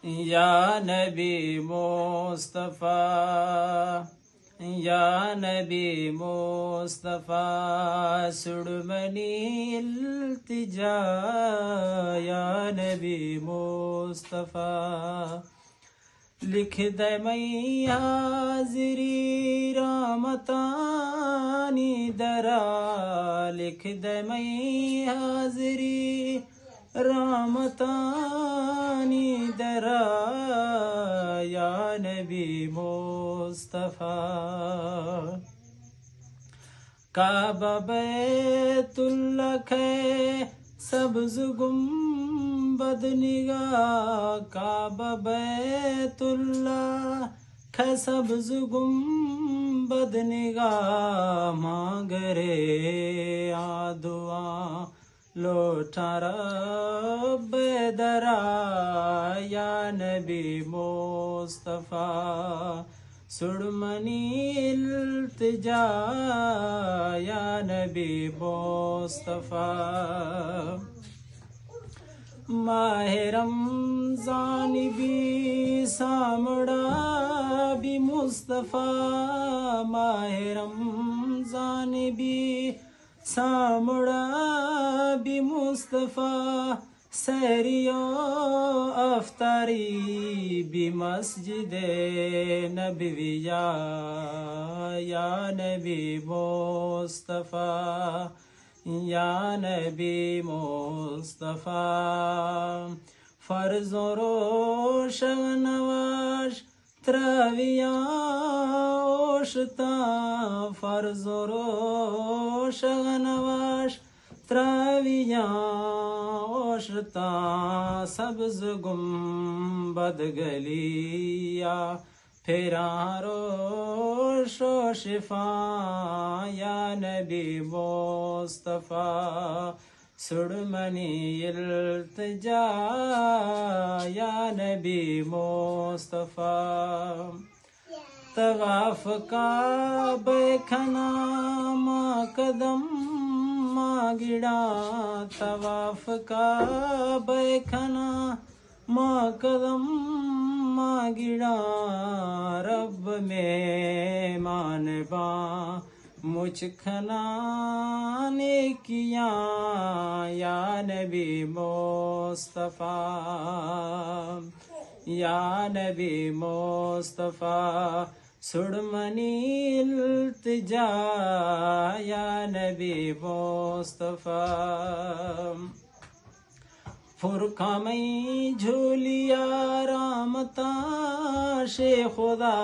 یا نبی مصطفیٰ یا نبی مصطفیٰ سڑمنی التجا یا نبی مصطفیٰ لکھ دے میں حاضری رحمتانی درا لکھ دے میں حاضری رحمتانی درا یا نبی مصطفیٰ کعبہ بیت اللہ کے سبز گنبد نگاہ کعبہ بیت اللہ کے سبز گنبد نگاہ مانگ رے دعا لوٹا رب درا یا نبی مصطفیٰ سڑمنی التجا یا نبی مصطفیٰ ماہ رمضان بھی سامڑا بھی مصطفیٰ ماہ رمضان بھی سامڑا بھی مصطفیٰ سحریو افطاری بھی مسجد نبویہ یا نبی مصطفیٰ یا نبی مصطفیٰ فرض و روشن نواش تراویاں اوشتا فرض و روشن نواش تراویاں اوشتا سبز گنبد گلیا پھرا روش و شفا یا نبی مصطفیٰ سڑمنی التجا یا نبی مصطفیٰ طواف کعبہ کھنا ماں قدم ماں گڑا طواف کعبہ کھنا ماں قدم ماں گڑا رب میں مان با مجھ کھنا نیکیاں یا نبی مصطفیٰ یا نبی مصطفیٰ سڑمنی التجا یا نبی مصطفیٰ فرقہ میں جھولیا رامتا شے خدا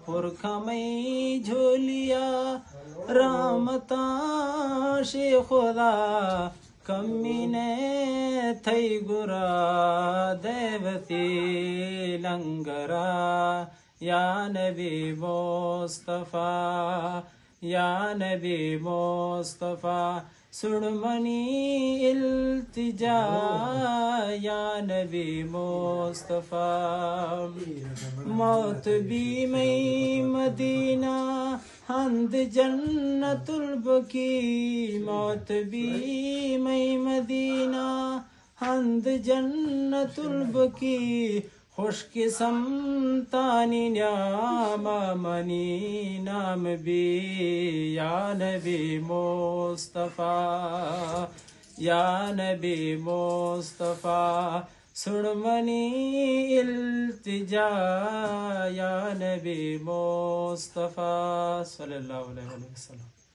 فرقہ میں جھولیا رامتا شے خدا کمی نے تھئی گرا دیوتی لنگرا یا نبی مصطفیٰ یا نبی مصطفیٰ سڑمنی التجا یا نبی مصطفیٰ موت بھی میں مدینہ ہند جنت البقی موت بھی میں مدینہ ہند جنت البقی خوش قسمتانی نعم منی نام بھی یا نبی مصطفیٰ یا نبی مصطفیٰ سڑمنی التجا یا نبی مصطفیٰ صلی اللہ علیہ وسلم.